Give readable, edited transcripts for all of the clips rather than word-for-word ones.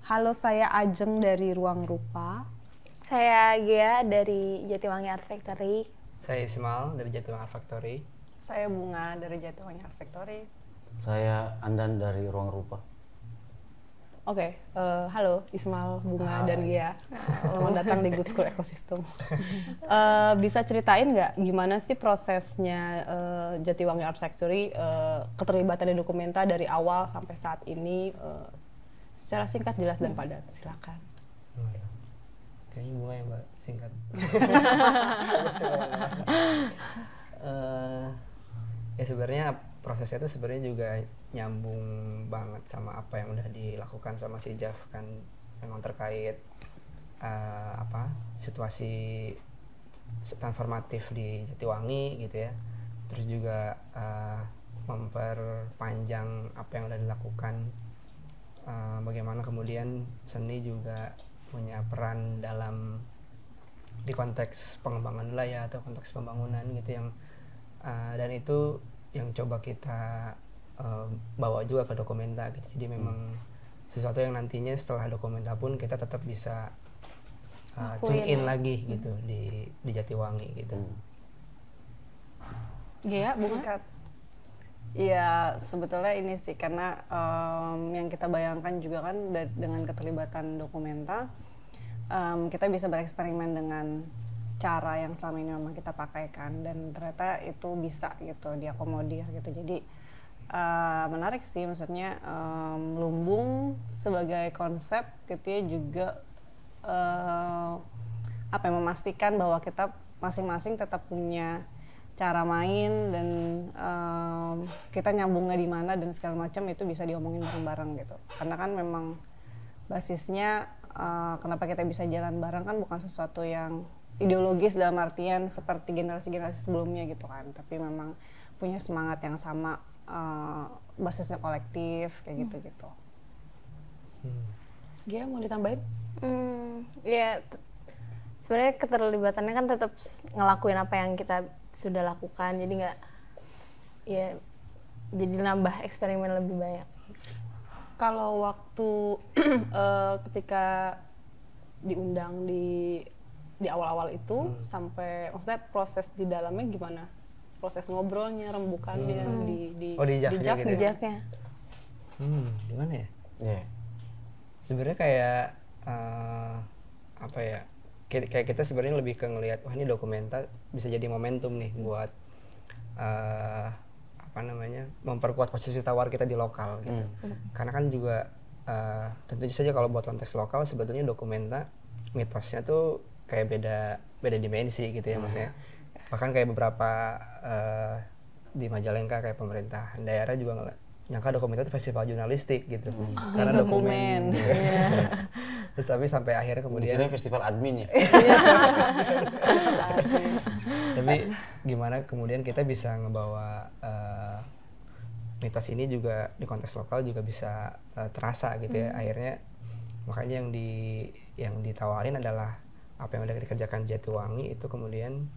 Halo, saya Ajeng dari Ruang Rupa. Saya Gea dari Jatiwangi Art Factory. Saya Ismail dari Jatiwangi Art Factory. Saya Bunga dari Jatiwangi Art Factory. Saya Andan dari Ruang Rupa. Oke, halo Ismail, Bunga, dan Gia. Selamat datang di Good School Ecosystem. Bisa ceritain nggak gimana sih prosesnya Jatiwangi Art Factory, keterlibatan di Dokumenta dari awal sampai saat ini, secara singkat, jelas, dan padat. Silakan. Kayaknya Bunga yang Mbak singkat. Ya sebenarnya prosesnya itu sebenarnya juga nyambung banget sama apa yang udah dilakukan sama si Jaf kan, memang terkait situasi transformatif di Jatiwangi gitu ya, terus juga memperpanjang apa yang udah dilakukan, bagaimana kemudian seni juga punya peran dalam di konteks pengembangan wilayah atau konteks pembangunan gitu yang dan itu yang coba kita bawa juga ke Dokumenta gitu. Jadi memang sesuatu yang nantinya setelah Dokumenta pun kita tetap bisa tune in lagi gitu di Jatiwangi gitu. Gia, Bunga? Singkat. Iya, sebetulnya ini sih karena yang kita bayangkan juga kan dengan keterlibatan Dokumenta, kita bisa bereksperimen dengan cara yang selama ini memang kita pakai kan, dan ternyata itu bisa gitu diakomodir gitu. Jadi menarik sih, maksudnya Lumbung sebagai konsep gitu ya juga memastikan bahwa kita masing-masing tetap punya cara main dan kita nyambungnya di mana dan segala macam itu bisa diomongin bareng-bareng gitu. Karena kan memang basisnya kenapa kita bisa jalan bareng kan bukan sesuatu yang ideologis dalam artian seperti generasi-generasi sebelumnya gitu kan, tapi memang punya semangat yang sama, basisnya kolektif kayak gitu-gitu. Gia, mau ditambahin? Ya sebenarnya keterlibatannya kan tetap ngelakuin apa yang kita sudah lakukan, jadi nggak ya jadi nambah eksperimen lebih banyak. Kalau waktu ketika diundang di awal-awal itu sampai maksudnya proses di dalamnya gimana? Proses ngobrolnya, rembukannya di Jaf-nya gitu Di ya? Jaf-nya. Gimana ya? Yeah. Sebenarnya kayak kayak kita sebenarnya lebih ke ngelihat wah ini Dokumenta bisa jadi momentum nih buat memperkuat posisi tawar kita di lokal gitu. Karena kan juga tentu saja kalau buat konteks lokal sebetulnya Dokumenta mitosnya tuh kayak beda dimensi gitu ya, maksudnya bahkan kayak beberapa di Majalengka kayak pemerintah daerah juga nyangka Dokumenta itu festival jurnalistik gitu karena dokumen gitu. Terus tapi sampai akhirnya kemudian festival admin ya. Tapi gimana kemudian kita bisa ngebawa mitos ini juga di konteks lokal juga bisa terasa gitu ya. Akhirnya makanya yang ditawarin adalah apa yang udah dikerjakan Jatiwangi itu kemudian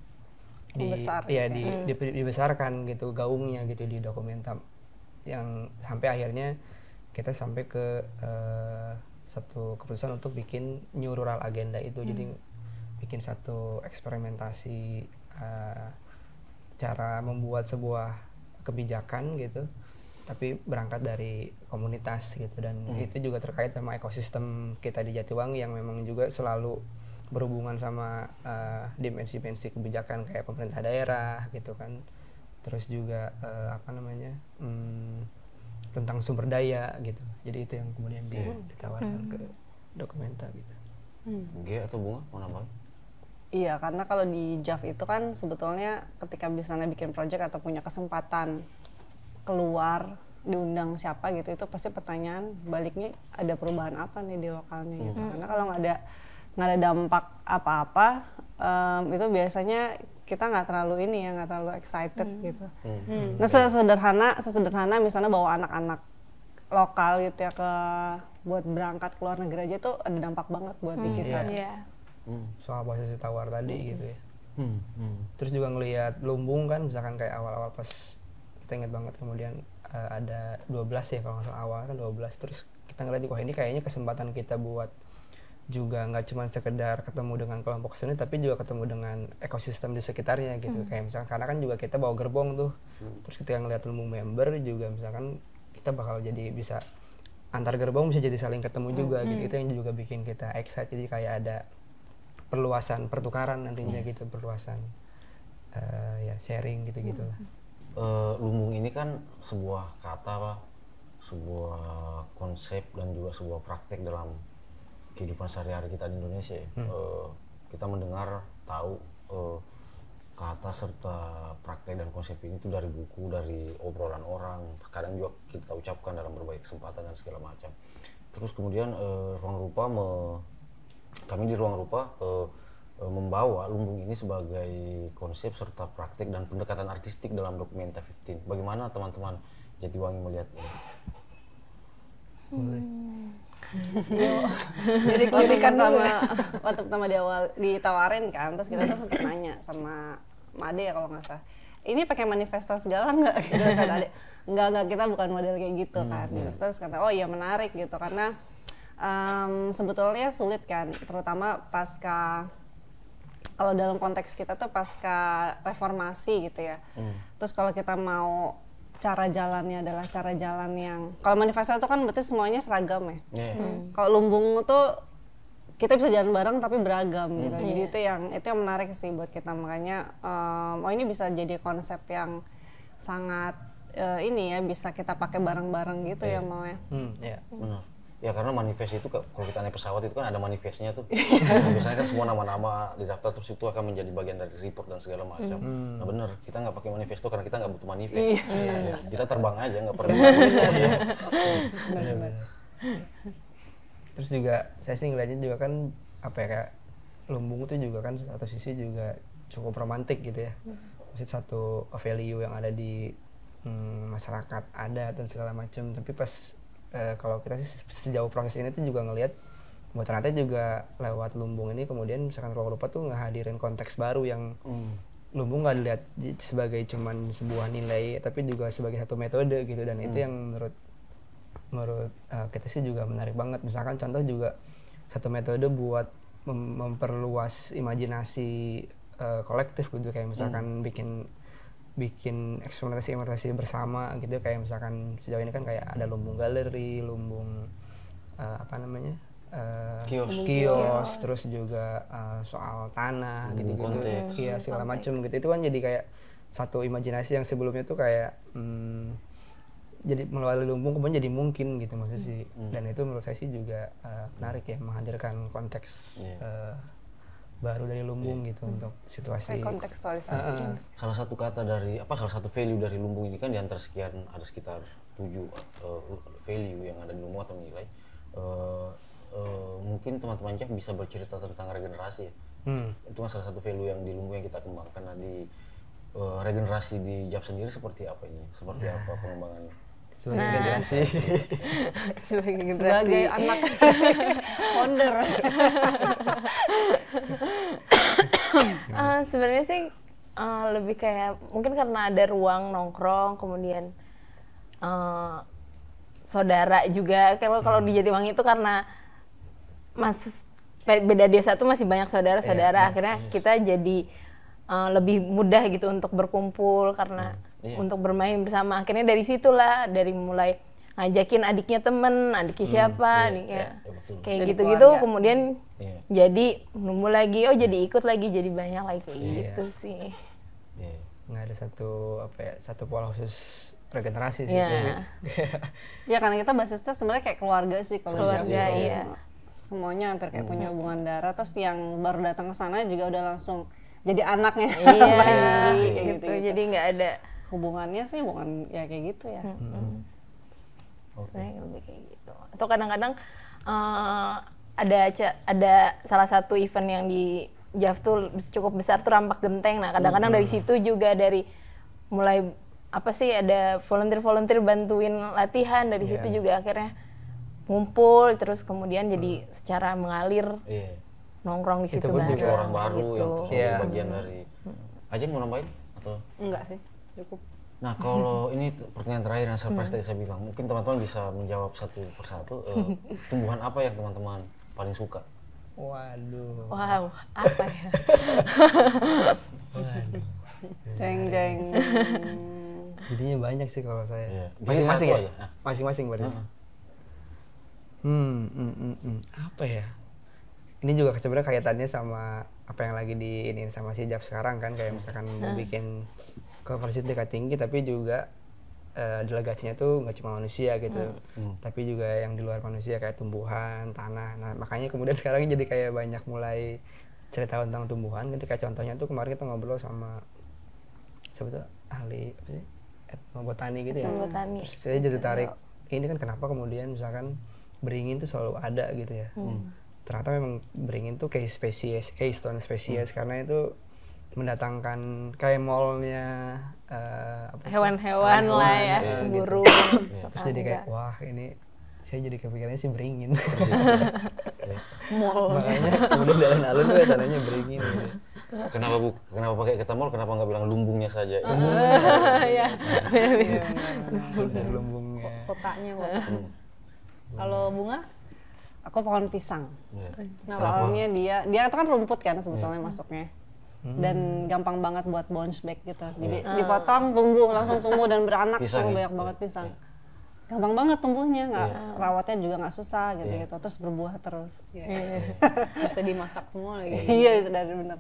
dibesarkan gitu gaungnya gitu di Dokumenta, yang sampai akhirnya kita sampai ke satu keputusan untuk bikin New Rural Agenda itu. Jadi bikin satu eksperimentasi cara membuat sebuah kebijakan gitu tapi berangkat dari komunitas gitu, dan itu juga terkait sama ekosistem kita di Jatiwangi yang memang juga selalu berhubungan sama dimensi-dimensi kebijakan kayak pemerintah daerah gitu kan, terus juga tentang sumber daya gitu. Jadi itu yang kemudian ditawarkan ke Dokumenta gitu. Gia atau Bunga mau nambahin? Iya, karena kalau di Jaf itu kan sebetulnya ketika misalnya bikin project atau punya kesempatan keluar diundang siapa gitu, itu pasti pertanyaan baliknya ada perubahan apa nih di lokalnya gitu. Karena kalau nggak ada dampak apa-apa, itu biasanya kita nggak terlalu excited gitu. Nah sesederhana misalnya bawa anak-anak lokal gitu ya buat berangkat ke luar negeri aja tuh ada dampak banget buat di kita. Soal posisi tawar tadi gitu ya. Terus juga ngelihat Lumbung kan, misalkan kayak awal-awal pas kita ingat banget kemudian ada 12 ya kalau nggak salah awal kan 12, terus kita ngeliat wah ini kayaknya kesempatan kita buat juga nggak cuma sekedar ketemu dengan kelompok seni tapi juga ketemu dengan ekosistem di sekitarnya gitu. Kayak misalkan karena kan juga kita bawa gerbong tuh, terus ketika ngeliat lumbung member juga misalkan kita bakal jadi bisa antar gerbong bisa jadi saling ketemu juga gitu. Itu yang juga bikin kita excited, jadi kayak ada perluasan pertukaran nantinya gitu, perluasan ya sharing gitu-gitu lah. Lumbung ini kan sebuah kata Pak, sebuah konsep dan juga sebuah praktek dalam kehidupan sehari-hari kita di Indonesia ya. Kita mendengar tahu kata serta praktek dan konsep ini tuh dari buku, dari obrolan orang, kadang juga kita ucapkan dalam berbagai kesempatan dan segala macam. Terus kemudian kami di ruang rupa membawa lumbung ini sebagai konsep serta praktek dan pendekatan artistik dalam Documenta 15. Bagaimana teman-teman Jatiwangi melihat ini? Jadi waktu pertama di awal ditawarin kan, terus kita tuh sempat nanya sama Ade ya kalau nggak salah, ini pakai manifesto segala nggak? Gitu kan Ade, nggak kita bukan model kayak gitu kan. Terus kata oh iya menarik gitu karena sebetulnya sulit kan, terutama pasca kalau dalam konteks kita tuh pasca reformasi gitu ya. Terus kalau kita mau cara jalannya adalah cara jalan yang kalau manifesto itu kan berarti semuanya seragam ya. Kalau lumbung tuh kita bisa jalan bareng tapi beragam gitu. Jadi itu yang menarik sih buat kita, makanya ini bisa jadi konsep yang sangat ini ya bisa kita pakai bareng-bareng gitu ya mau ya. Benar. Ya karena manifest itu kalau kita naik pesawat itu kan ada manifestnya tuh. Biasanya kan semua nama-nama didaftar terus itu akan menjadi bagian dari report dan segala macam. Nah benar, kita nggak pakai manifesto karena kita nggak butuh manifest. Kita terbang aja nggak perlu. Terus juga saya sih ngeliatnya juga kan apa ya, kayak lumbung itu juga kan satu sisi juga cukup romantik gitu ya. Maksud satu value yang ada di masyarakat adat dan segala macam, tapi pas kalau kita sih sejauh proses ini tuh juga ngelihat buat ternyata juga lewat lumbung ini kemudian misalkan ruang rupa tuh ngehadirin konteks baru yang lumbung nggak dilihat sebagai cuman sebuah nilai tapi juga sebagai satu metode gitu, dan itu yang menurut kita sih juga menarik banget. Misalkan contoh juga satu metode buat memperluas imajinasi kolektif gitu, kayak misalkan bikin eksperimentasi bersama gitu, kayak misalkan sejauh ini kan kayak ada lumbung galeri, lumbung kios, terus juga soal tanah gitu-gitu, iya segala macam gitu. Itu kan jadi kayak satu imajinasi yang sebelumnya tuh kayak jadi melalui lumbung kemudian jadi mungkin gitu maksudnya sih. Dan itu menurut saya sih juga menarik ya, menghadirkan konteks baru dari lumbung gitu untuk situasi kontekstualisasi. Salah satu kata dari salah satu value dari lumbung ini kan di antara sekian ada sekitar 7 value yang ada di lumbung atau nilai. Mungkin teman-teman Jav bisa bercerita tentang regenerasi ya. Itu kan salah satu value yang di lumbung yang kita kembangkan. Nah di regenerasi di Jav sendiri seperti apa ini? Seperti apa pengembangannya? Sebagai anak founder. Sebenarnya sih lebih kayak mungkin karena ada ruang nongkrong, kemudian saudara juga. Kalau di Jatiwangi itu karena beda desa tuh masih banyak saudara-saudara, akhirnya kita jadi lebih mudah gitu untuk berkumpul karena untuk bermain bersama. Akhirnya dari situlah, dari mulai ngajakin adiknya temen, adiknya siapa, kayak gitu-gitu, kemudian jadi nemu lagi, jadi ikut lagi, jadi banyak lagi kayak gitu sih. Nggak ada satu pola khusus regenerasi sih. Ya karena kita basisnya sebenarnya kayak keluarga sih kalau keluarga, semuanya hampir kayak punya hubungan darah. Terus yang baru datang ke sana juga udah langsung jadi anaknya. Kayak gitu. Jadi nggak ada hubungannya sih bukan ya kayak gitu ya. Lebih kayak gitu. Atau kadang-kadang ada salah satu event yang di Jav tuh cukup besar tuh Rampak Genteng. Nah kadang-kadang dari situ juga dari mulai ada volunteer bantuin latihan, dari situ juga akhirnya ngumpul, terus kemudian jadi secara mengalir nongkrong di situ bareng. Orang baru gitu. yang terus bagian dari. Ajeng mau nambahin atau? Enggak sih, cukup. Nah, kalau ini pertanyaan terakhir yang surprise tadi saya bilang, mungkin teman-teman bisa menjawab satu persatu. Tumbuhan apa yang teman-teman paling suka? Waduh. Wow, apa ya? Waduh. Jeng jeng. Jadinya banyak sih kalau saya. Iya. Masing-masing Satu ya? aja. Nah. Masing-masing berarti. Apa ya? Ini juga sebenarnya kaitannya sama apa yang lagi diinin sama si Jaf sekarang kan, kayak misalkan mau bikin coverage tingkat tinggi tapi juga delegasinya tuh nggak cuma manusia gitu, tapi juga yang di luar manusia kayak tumbuhan, tanah. Nah makanya kemudian sekarang jadi kayak banyak mulai cerita tentang tumbuhan gitu, kayak contohnya tuh kemarin kita ngobrol sama siapa tuh ahli apa sih, etnobotani gitu ya. Etnobotani. Terus saya jadi tarik ini kan kenapa kemudian misalkan beringin tuh selalu ada gitu ya. Ternyata memang beringin tuh kayak spesies, keystone spesies karena itu mendatangkan kayak mallnya Hewan-hewan lah ya, burung. Terus jadi kayak wah ini saya jadi kepikirannya sih beringin. Makanya kemudian di alun-alun tuh tanahnya beringin gitu. Kenapa pakai kata mall? Kenapa nggak bilang lumbungnya saja? Ya. Udah lumbungnya. Kotanya kok. Kalau bunga? Aku pohon pisang. Iya. Soalnya dia itu kan rumput kan sebetulnya masuknya. Dan gampang banget buat bounce back gitu. Jadi dipotong, tumbuh, langsung tumbuh dan beranak Pisang, semua ya? banyak banget pisang. Gampang banget tumbuhnya, rawatnya juga nggak susah gitu-gitu. Terus berbuah terus. Bisa dimasak semua lagi. Iya, sudah benar.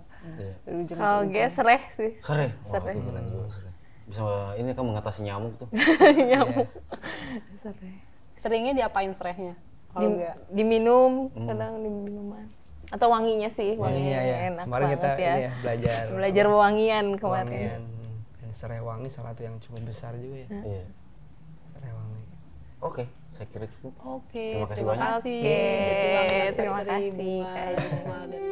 Dari ujung ke Kalau ujung. gue sereh sih. Serai. Wah, Serai. itu keren juga serai. Bisa ini kan mengatasi nyamuk tuh. Nyamuk. Sereh. Seringnya diapain serehnya? Kalau enggak? Diminum, kadang di minuman. Atau wanginya sih, wanginya ya. enak Kemarin banget kita ya. ini ya Belajar wangian kemarin. wangian. Dan serai wangi salah satu yang cukup besar juga ya. Iya. Serai wangi. Oke, saya kira cukup. Oke, Terima kasih terima banyak. kasih. Oke, Jati banget, terima Factory kasih, Bunga, Kak Ismail dan